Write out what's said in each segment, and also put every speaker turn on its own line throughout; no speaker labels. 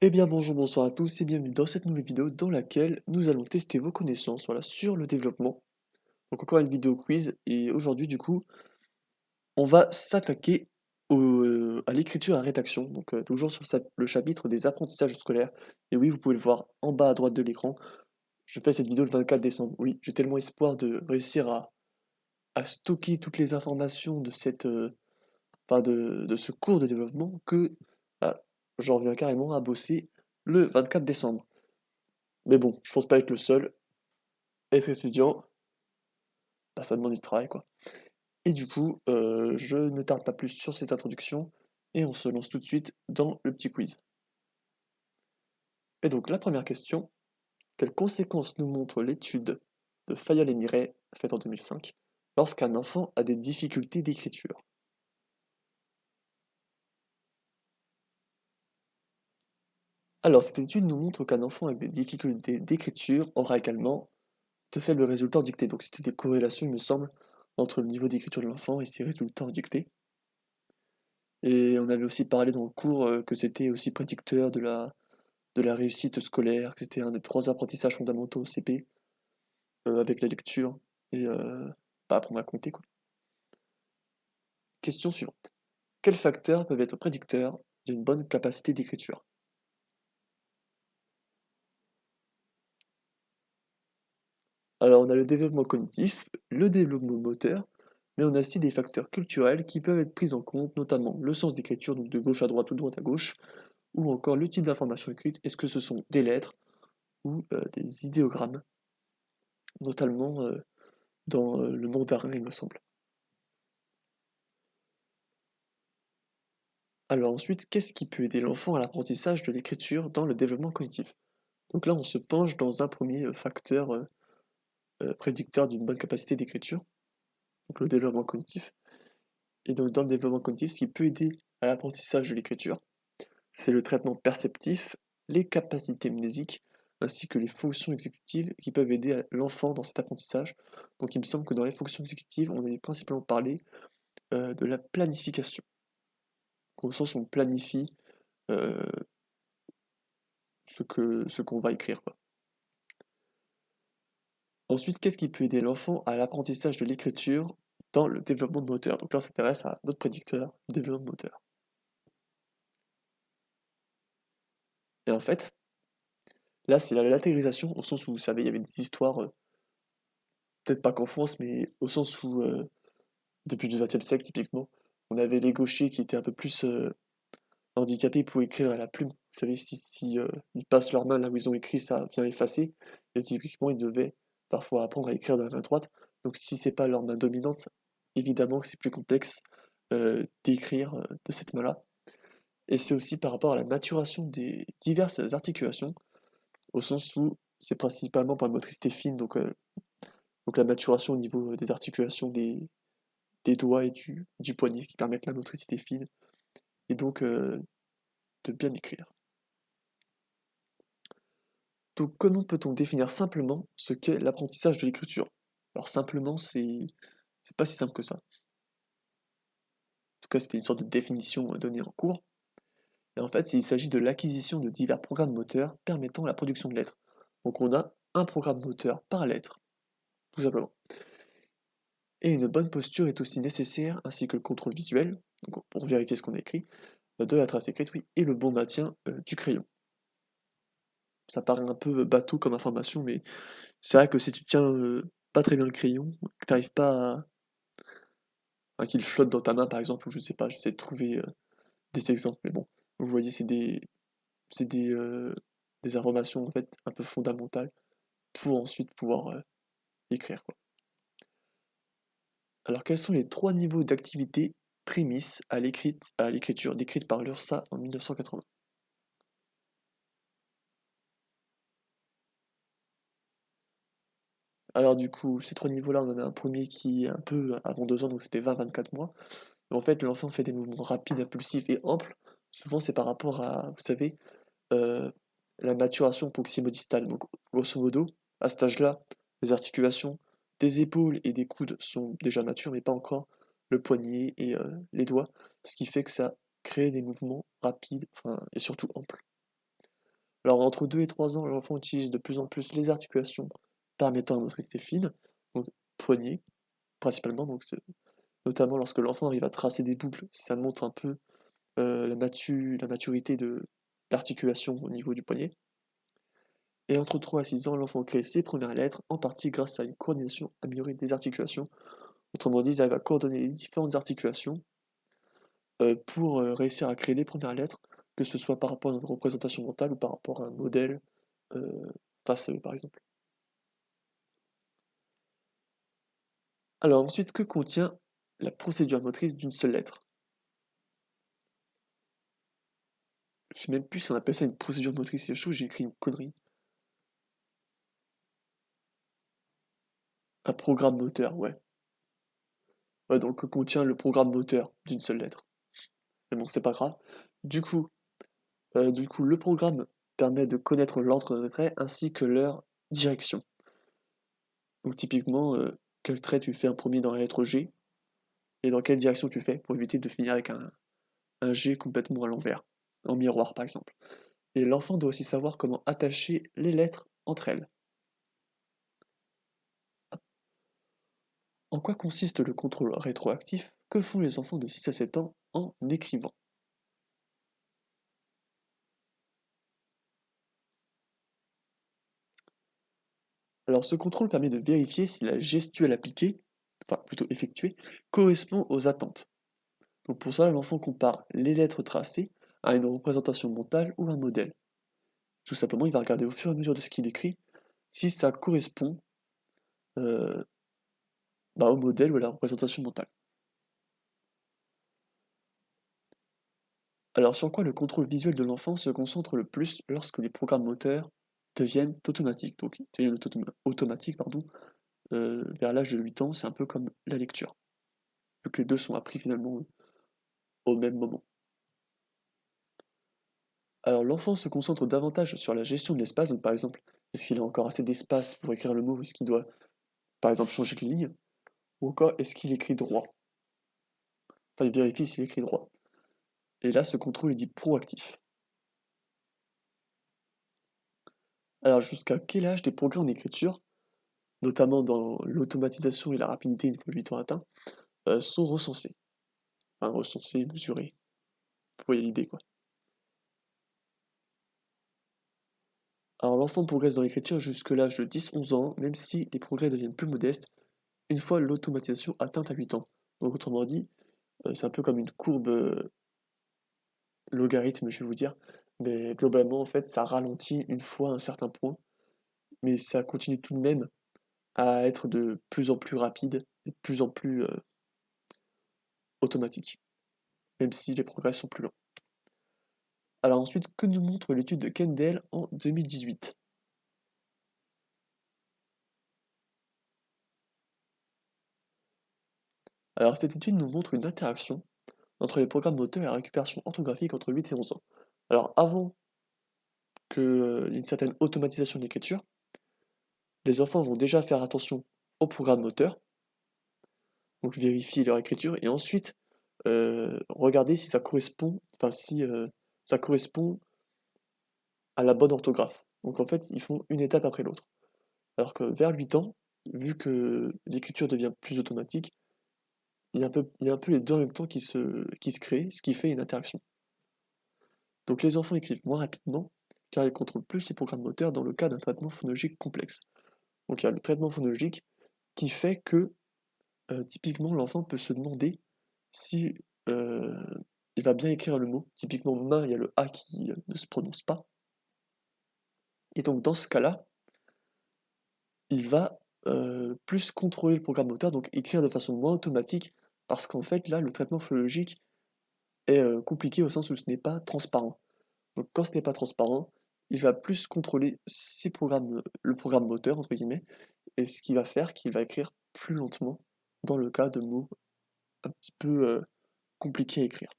Eh bien bonjour, bonsoir à tous et bienvenue dans cette nouvelle vidéo dans laquelle nous allons tester vos connaissances voilà, sur le développement. Donc encore une vidéo quiz et aujourd'hui du coup on va s'attaquer à l'écriture et à la rédaction. Donc toujours sur le chapitre des apprentissages scolaires. Et oui, vous pouvez le voir en bas à droite de l'écran. Je fais cette vidéo le 24 décembre. Oui, j'ai tellement espoir de réussir à stocker toutes les informations de de ce cours de développement que bah, j'en viens carrément à bosser le 24 décembre. Mais bon, je pense pas être le seul. Être étudiant, bah, ça demande du travail, quoi. Et du coup, je ne tarde pas plus sur cette introduction et on se lance tout de suite dans le petit quiz. Et donc, la première question, quelles conséquences nous montre l'étude de Fayol et Miret, faite en 2005, lorsqu'un enfant a des difficultés d'écriture? Alors, cette étude nous montre qu'un enfant avec des difficultés d'écriture aura également de faibles résultats en dictée. Donc, c'était des corrélations, il me semble, entre le niveau d'écriture de l'enfant et ses résultats en dictée. Et on avait aussi parlé dans le cours que c'était aussi prédicteur de la réussite scolaire, que c'était un des trois apprentissages fondamentaux au CP, avec la lecture et bah, apprendre à compter, quoi. Question suivante. Quels facteurs peuvent être prédicteurs d'une bonne capacité d'écriture? Alors on a le développement cognitif, le développement moteur, mais on a aussi des facteurs culturels qui peuvent être pris en compte, notamment le sens d'écriture, donc de gauche à droite ou de droite à gauche, ou encore le type d'information écrite, est-ce que ce sont des lettres ou des idéogrammes, notamment dans le mandarin, il me semble. Alors ensuite, qu'est-ce qui peut aider l'enfant à l'apprentissage de l'écriture dans le développement cognitif? Donc là, on se penche dans un premier facteur prédicteur d'une bonne capacité d'écriture, donc le développement cognitif. Et donc dans le développement cognitif, ce qui peut aider à l'apprentissage de l'écriture, c'est le traitement perceptif, les capacités mnésiques, ainsi que les fonctions exécutives qui peuvent aider l'enfant dans cet apprentissage. Donc il me semble que dans les fonctions exécutives, on avait principalement parlé de la planification. Au sens où on planifie euh, ce qu'on va écrire, quoi. Ensuite, qu'est-ce qui peut aider l'enfant à l'apprentissage de l'écriture dans le développement de moteur? Donc là, on s'intéresse à notre prédicteur, le développement moteur. Et en fait, là, c'est la latéralisation, au sens où, vous savez, il y avait des histoires, peut-être pas qu'en France, mais au sens où, depuis le XXe siècle, typiquement, on avait les gauchers qui étaient un peu plus handicapés pour écrire à la plume. Vous savez, si ils passent leur main là où ils ont écrit, ça vient effacer. Et typiquement, ils devaient parfois apprendre à écrire de la main droite. Donc si c'est pas leur main dominante, évidemment que c'est plus complexe d'écrire de cette main-là. Et c'est aussi par rapport à la maturation des diverses articulations, au sens où c'est principalement pour la motricité fine, donc la maturation au niveau des articulations des doigts et du poignet qui permettent la motricité fine, et donc de bien écrire. Donc comment peut-on définir simplement ce qu'est l'apprentissage de l'écriture? Alors simplement, c'est pas si simple que ça. En tout cas, c'était une sorte de définition donnée en cours. Et en fait, il s'agit de l'acquisition de divers programmes moteurs permettant la production de lettres. Donc on a un programme moteur par lettre, tout simplement. Et une bonne posture est aussi nécessaire, ainsi que le contrôle visuel, donc pour vérifier ce qu'on a écrit, de la trace écrite, oui, et le bon maintien du crayon. Ça paraît un peu bateau comme information, mais c'est vrai que si tu tiens pas très bien le crayon, que t'arrives pas à... Enfin, qu'il flotte dans ta main par exemple, ou je sais pas, j'essaie de trouver des exemples, mais bon, vous voyez, c'est des informations en fait un peu fondamentales pour ensuite pouvoir écrire, quoi. Alors quels sont les trois niveaux d'activité prémices à l'écriture décrite par l'URSSA en 1980? Alors du coup, ces trois niveaux-là, on en a un premier qui est un peu avant 2 ans, donc c'était 20-24 mois. En fait, l'enfant fait des mouvements rapides, impulsifs et amples. Souvent, c'est par rapport à, vous savez, euh, la maturation proximo-distale. Donc, grosso modo, à cet âge-là, les articulations des épaules et des coudes sont déjà matures, mais pas encore le poignet et les doigts, ce qui fait que ça crée des mouvements rapides, enfin, et surtout amples. Alors entre 2 et 3 ans, l'enfant utilise de plus en plus les articulations permettant la motricité fine, donc poignet principalement, donc c'est notamment lorsque l'enfant arrive à tracer des boucles, ça montre un peu la maturité de l'articulation au niveau du poignet. Et entre 3 à 6 ans, l'enfant crée ses premières lettres, en partie grâce à une coordination améliorée des articulations. Autrement dit, ils arrivent à coordonner les différentes articulations pour réussir à créer les premières lettres, que ce soit par rapport à une représentation mentale ou par rapport à un modèle face à eux, par exemple. Alors ensuite, que contient la procédure motrice d'une seule lettre? Je sais même plus si on appelle ça une procédure motrice, je trouve que j'ai écrit une connerie. Un programme moteur, ouais. Ouais, donc que contient le programme moteur d'une seule lettre. Mais bon, c'est pas grave. Du coup, le programme permet de connaître l'ordre des traits ainsi que leur direction. Donc typiquement, quel trait tu fais en premier dans la lettre G et dans quelle direction tu fais pour éviter de finir avec un G complètement à l'envers, en miroir par exemple. Et l'enfant doit aussi savoir comment attacher les lettres entre elles. En quoi consiste le contrôle rétroactif? Que font les enfants de 6 à 7 ans en écrivant? Alors ce contrôle permet de vérifier si la gestuelle appliquée, enfin plutôt effectuée, correspond aux attentes. Donc pour ça, l'enfant compare les lettres tracées à une représentation mentale ou un modèle. Tout simplement, il va regarder au fur et à mesure de ce qu'il écrit si ça correspond euh, au modèle ou à la représentation mentale. Alors sur quoi le contrôle visuel de l'enfant se concentre le plus lorsque les programmes moteurs deviennent automatiques, donc ils deviennent automatiques, pardon, vers l'âge de 8 ans, c'est un peu comme la lecture, vu que les deux sont appris finalement au même moment. Alors l'enfant se concentre davantage sur la gestion de l'espace, donc par exemple, est-ce qu'il a encore assez d'espace pour écrire le mot, ou est-ce qu'il doit par exemple changer de ligne, ou encore est-ce qu'il écrit droit? Enfin, il vérifie s'il écrit droit. Et là, ce contrôle est dit proactif. Alors jusqu'à quel âge des progrès en écriture, notamment dans l'automatisation et la rapidité une fois le 8 ans atteint, sont recensés? Enfin recensés, mesurés. Vous voyez l'idée quoi. Alors l'enfant progresse dans l'écriture jusqu'à l'âge de 10-11 ans, même si les progrès deviennent plus modestes une fois l'automatisation atteinte à 8 ans. Donc autrement dit, c'est un peu comme une courbe logarithme, je vais vous dire. Mais globalement, en fait, ça ralentit une fois un certain point, mais ça continue tout de même à être de plus en plus rapide et de plus en plus automatique, même si les progrès sont plus lents. Alors ensuite, que nous montre l'étude de Kendall en 2018? Alors cette étude nous montre une interaction entre les programmes moteurs et la récupération orthographique entre 8 et 11 ans. Alors avant qu'il y ait une certaine automatisation de l'écriture, les enfants vont déjà faire attention aux programmes moteurs, donc vérifier leur écriture, et ensuite regarder si ça correspond, enfin si ça correspond à la bonne orthographe. Donc en fait, ils font une étape après l'autre. Alors que vers 8 ans, vu que l'écriture devient plus automatique, il y a un peu les deux en même temps qui se créent, ce qui fait une interaction. Donc les enfants écrivent moins rapidement, car ils contrôlent plus les programmes moteurs dans le cas d'un traitement phonologique complexe. Donc il y a le traitement phonologique qui fait que, typiquement, l'enfant peut se demander si il va bien écrire le mot. Typiquement, main, il y a le A qui ne se prononce pas. Et donc dans ce cas-là, il va plus contrôler le programme moteur, donc écrire de façon moins automatique, parce qu'en fait là, le traitement phonologique est compliqué au sens où ce n'est pas transparent. Donc quand ce n'est pas transparent, il va plus contrôler le programme moteur, entre guillemets, et ce qui va faire qu'il va écrire plus lentement dans le cas de mots un petit peu compliqués à écrire.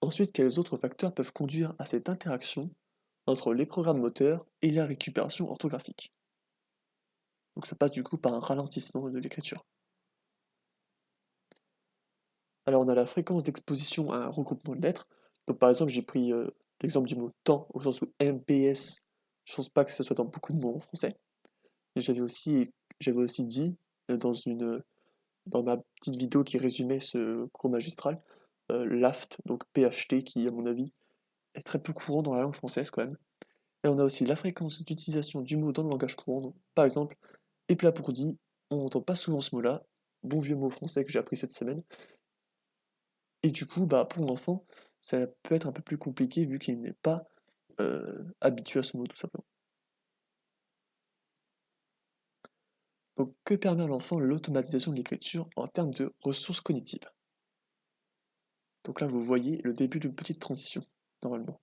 Ensuite, quels autres facteurs peuvent conduire à cette interaction entre les programmes moteurs et la récupération orthographique? Donc ça passe du coup par un ralentissement de l'écriture. Alors on a la fréquence d'exposition à un regroupement de lettres, Donc par exemple, j'ai pris l'exemple du mot temps, au sens où MPS, je pense pas que ce soit dans beaucoup de mots en français. Et j'avais aussi dit dans ma petite vidéo qui résumait ce cours magistral, l'aft, donc PHT, qui à mon avis est très peu courant dans la langue française quand même. Et on a aussi la fréquence d'utilisation du mot dans le langage courant. Donc, par exemple, éplabourdi, on n'entend pas souvent ce mot-là, bon vieux mot français que j'ai appris cette semaine. Et du coup, bah, pour l'enfant, ça peut être un peu plus compliqué vu qu'il n'est pas habitué à ce mot tout simplement. Donc, que permet à l'enfant l'automatisation de l'écriture en termes de ressources cognitives? Donc là, vous voyez le début d'une petite transition, normalement.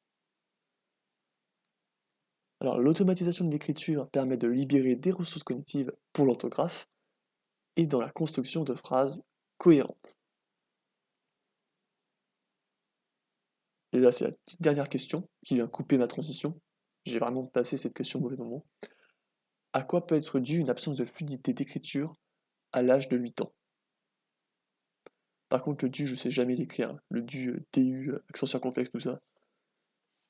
Alors, l'automatisation de l'écriture permet de libérer des ressources cognitives pour l'orthographe et dans la construction de phrases cohérentes. Et là, c'est la petite dernière question qui vient couper ma transition. J'ai vraiment passé cette question au mauvais moment. À quoi peut être due une absence de fluidité d'écriture à l'âge de 8 ans? Par contre, le du, je sais jamais l'écrire, hein. Le du, DU, accent circonflexe, tout ça.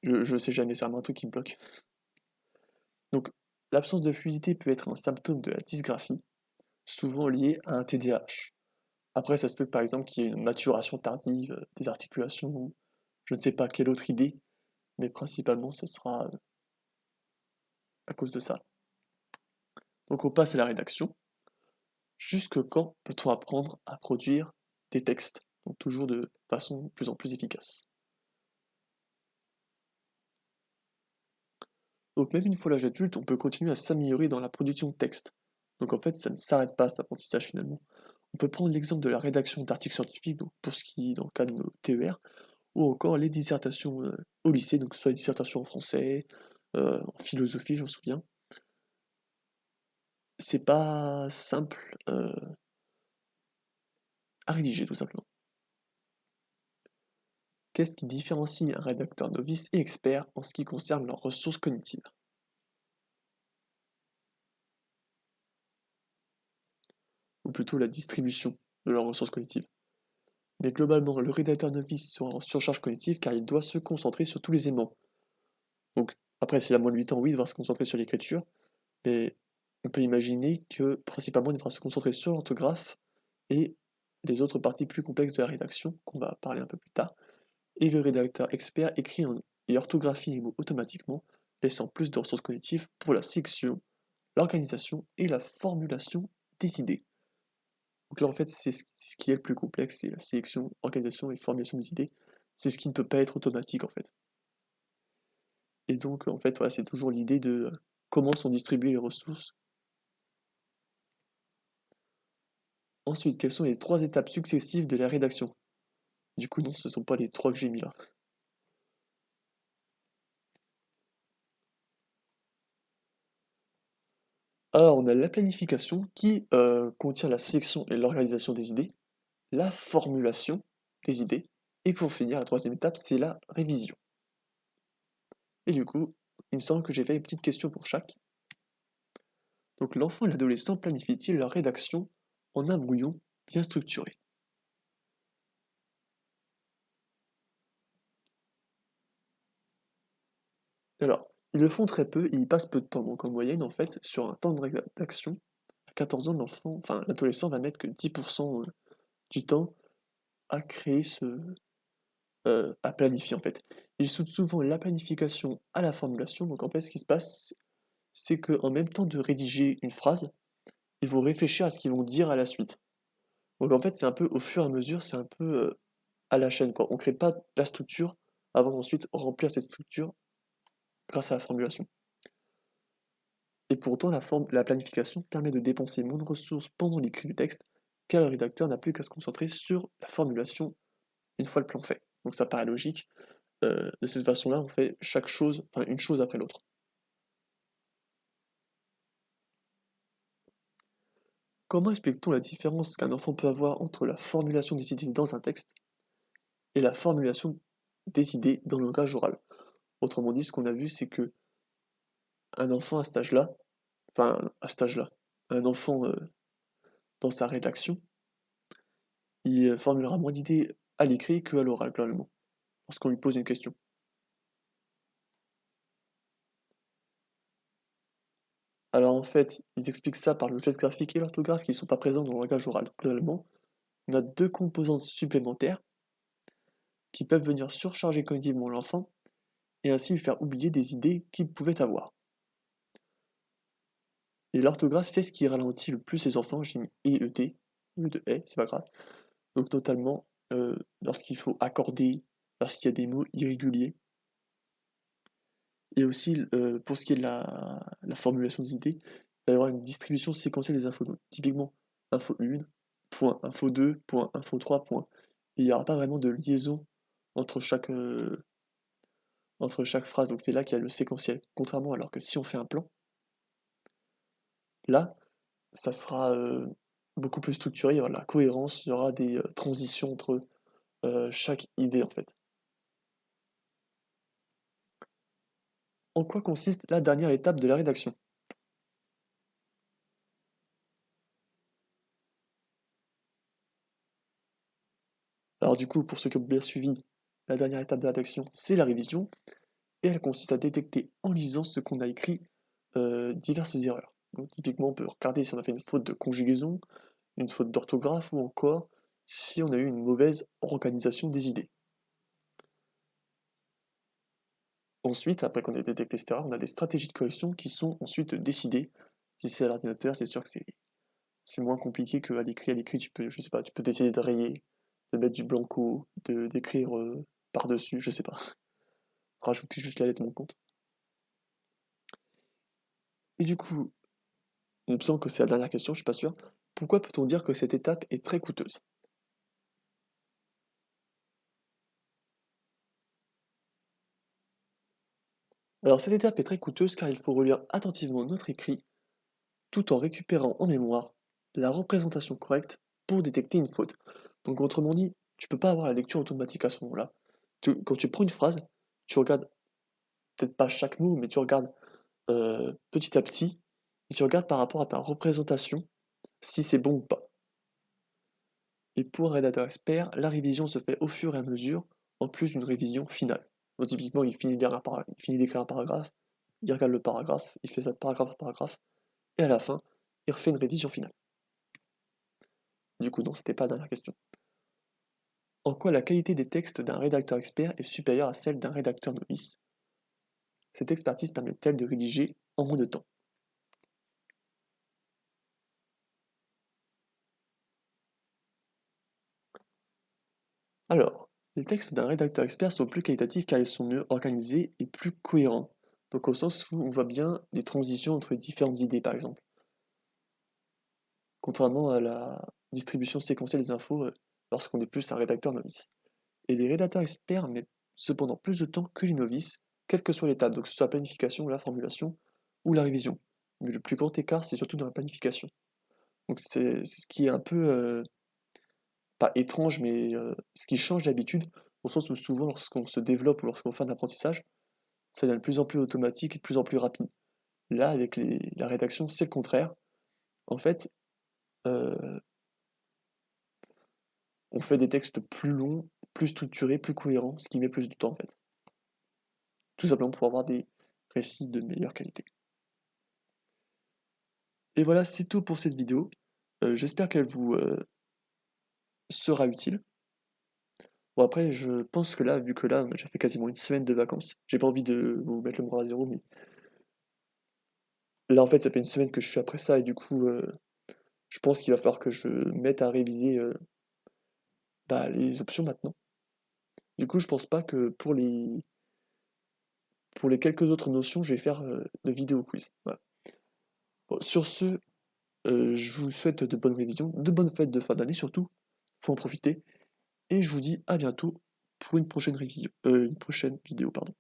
Je sais jamais, c'est vraiment un truc qui me bloque. Donc, l'absence de fluidité peut être un symptôme de la dysgraphie, souvent lié à un TDAH. Après, ça se peut par exemple qu'il y ait une maturation tardive des articulations, ou je ne sais pas quelle autre idée, mais principalement ce sera à cause de ça. Donc on passe à la rédaction. Jusque quand peut-on apprendre à produire des textes? Donc toujours de façon de plus en plus efficace. Donc même une fois l'âge adulte, on peut continuer à s'améliorer dans la production de textes. Donc en fait, ça ne s'arrête pas cet apprentissage finalement. On peut prendre l'exemple de la rédaction d'articles scientifiques, donc pour ce qui est dans le cas de nos TER, ou encore les dissertations au lycée, donc soit les dissertations en français, en philosophie, j'en souviens. C'est pas simple à rédiger tout simplement. Qu'est-ce qui différencie un rédacteur novice et expert en ce qui concerne leurs ressources cognitives? Ou plutôt la distribution de leurs ressources cognitives. Mais globalement, le rédacteur novice sera en surcharge cognitive car il doit se concentrer sur tous les aimants. Donc, après, s'il a moins de 8 ans, oui, il devra se concentrer sur l'écriture, mais on peut imaginer que principalement il devra se concentrer sur l'orthographe et les autres parties plus complexes de la rédaction, qu'on va parler un peu plus tard. Et le rédacteur expert et orthographie les mots automatiquement, laissant plus de ressources cognitives pour la sélection, l'organisation et la formulation des idées. Donc là, en fait, c'est ce qui est le plus complexe, c'est la sélection, organisation et formulation des idées. C'est ce qui ne peut pas être automatique, en fait. Et donc, en fait, voilà, c'est toujours l'idée de comment sont distribuées les ressources. Ensuite, quelles sont les 3 étapes successives de la rédaction? Du coup, non, ce ne sont pas les 3 que j'ai mis là. Alors, on a la planification qui contient la sélection et l'organisation des idées, la formulation des idées, et pour finir, la troisième étape, c'est la révision. Et du coup, il me semble que j'ai fait une petite question pour chaque. Donc, l'enfant et l'adolescent planifient-ils leur rédaction en un brouillon bien structuré? Alors, ils le font très peu et ils passent peu de temps. Donc, en moyenne, en fait, sur un temps de rédaction, à 14 ans, l'adolescent va mettre que 10% du temps à créer à planifier en fait. Ils soutent souvent la planification à la formulation, donc en fait ce qui se passe, c'est qu'en même temps de rédiger une phrase, ils vont réfléchir à ce qu'ils vont dire à la suite. Donc en fait c'est un peu au fur et à mesure, c'est un peu à la chaîne quoi. On crée pas la structure avant d'ensuite remplir cette structure grâce à la formulation. Et pourtant la planification permet de dépenser moins de ressources pendant l'écrit du texte, car le rédacteur n'a plus qu'à se concentrer sur la formulation une fois le plan fait. Donc ça paraît logique. De cette façon-là, on fait chaque chose, enfin une chose après l'autre. Comment explique-t-on la différence qu'un enfant peut avoir entre la formulation des idées dans un texte et la formulation des idées dans le langage oral? Autrement dit, ce qu'on a vu, c'est que un enfant à cet âge-là, un enfant dans sa rédaction, il formulera moins d'idées à l'écrit qu'à l'oral, globalement. lorsqu'on lui pose une question. Alors en fait, ils expliquent ça par le geste graphique et l'orthographe qui ne sont pas présents dans le langage oral. Globalement, on a deux composantes supplémentaires qui peuvent venir surcharger cognitivement l'enfant et ainsi lui faire oublier des idées qu'il pouvait avoir. Et l'orthographe, c'est ce qui ralentit le plus les enfants, j'ai mis EET, E de E, c'est pas grave. Donc notamment lorsqu'il faut accorder, lorsqu'il y a des mots irréguliers, et aussi pour ce qui est de la formulation des idées, il va y avoir une distribution séquentielle des infos. Donc, typiquement, info 1, point, info 2, point, info 3, point. Et il n'y aura pas vraiment de liaison entre chaque phrase, donc c'est là qu'il y a le séquentiel. Contrairement alors que si on fait un plan, là, ça sera beaucoup plus structuré, il y aura de la cohérence, il y aura des transitions entre chaque idée en fait. En quoi consiste la dernière étape de la rédaction? Alors du coup, pour ceux qui ont bien suivi, la dernière étape de la rédaction, c'est la révision, et elle consiste à détecter en lisant ce qu'on a écrit diverses erreurs. Donc typiquement, on peut regarder si on a fait une faute de conjugaison, une faute d'orthographe, ou encore si on a eu une mauvaise organisation des idées. Ensuite, après qu'on ait détecté cette erreur, on a des stratégies de correction qui sont ensuite décidées. Si c'est à l'ordinateur, c'est sûr que c'est moins compliqué qu'à l'écrit. À l'écrit, tu peux, je sais pas, tu peux décider de rayer, de mettre du blanco, d'écrire par-dessus, je sais pas. Rajouter juste la lettre de mon compte. Et du coup, il me semble que c'est la dernière question, je suis pas sûr. Pourquoi peut-on dire que cette étape est très coûteuse? Alors cette étape est très coûteuse car il faut relire attentivement notre écrit tout en récupérant en mémoire la représentation correcte pour détecter une faute. Donc autrement dit, tu peux pas avoir la lecture automatique à ce moment-là. Quand tu prends une phrase, tu regardes peut-être pas chaque mot, mais tu regardes petit à petit et tu regardes par rapport à ta représentation si c'est bon ou pas. Et pour un rédacteur expert, la révision se fait au fur et à mesure, en plus d'une révision finale. Donc typiquement, il finit d'écrire un paragraphe, il regarde le paragraphe, il fait ça paragraphe par paragraphe, et à la fin, il refait une révision finale. Du coup, non, c'était pas la dernière question. En quoi la qualité des textes d'un rédacteur expert est supérieure à celle d'un rédacteur novice? Cette expertise permet-elle de rédiger en moins de temps? Alors, les textes d'un rédacteur expert sont plus qualitatifs car ils sont mieux organisés et plus cohérents. Donc au sens où on voit bien les transitions entre les différentes idées, par exemple. Contrairement à la distribution séquentielle des infos lorsqu'on est plus un rédacteur novice. Et les rédacteurs experts mettent cependant plus de temps que les novices, quelle que soit l'étape, donc que ce soit la planification, la formulation ou la révision. Mais le plus grand écart, c'est surtout dans la planification. Donc c'est ce qui est un peu, pas étrange, mais ce qui change d'habitude, au sens où souvent lorsqu'on se développe ou lorsqu'on fait un apprentissage, ça devient de plus en plus automatique et de plus en plus rapide. Là, avec la rédaction, c'est le contraire. En fait, euh, on fait des textes plus longs, plus structurés, plus cohérents, ce qui met plus de temps en fait. Tout simplement pour avoir des récits de meilleure qualité. Et voilà, c'est tout pour cette vidéo. J'espère qu'elle vous sera utile. Bon après, je pense que là, vu que là, on a déjà fait quasiment une semaine de vacances, j'ai pas envie de vous mettre le moral à zéro, mais là en fait, ça fait une semaine que je suis après ça, et du coup, je pense qu'il va falloir que je mette à réviser les options maintenant. Du coup, je pense pas que pour les quelques autres notions, je vais faire de vidéo quiz. Voilà. Bon, sur ce, je vous souhaite de bonnes révisions, de bonnes fêtes de fin d'année surtout, faut en profiter, et je vous dis à bientôt pour une prochaine révision, une prochaine vidéo, pardon.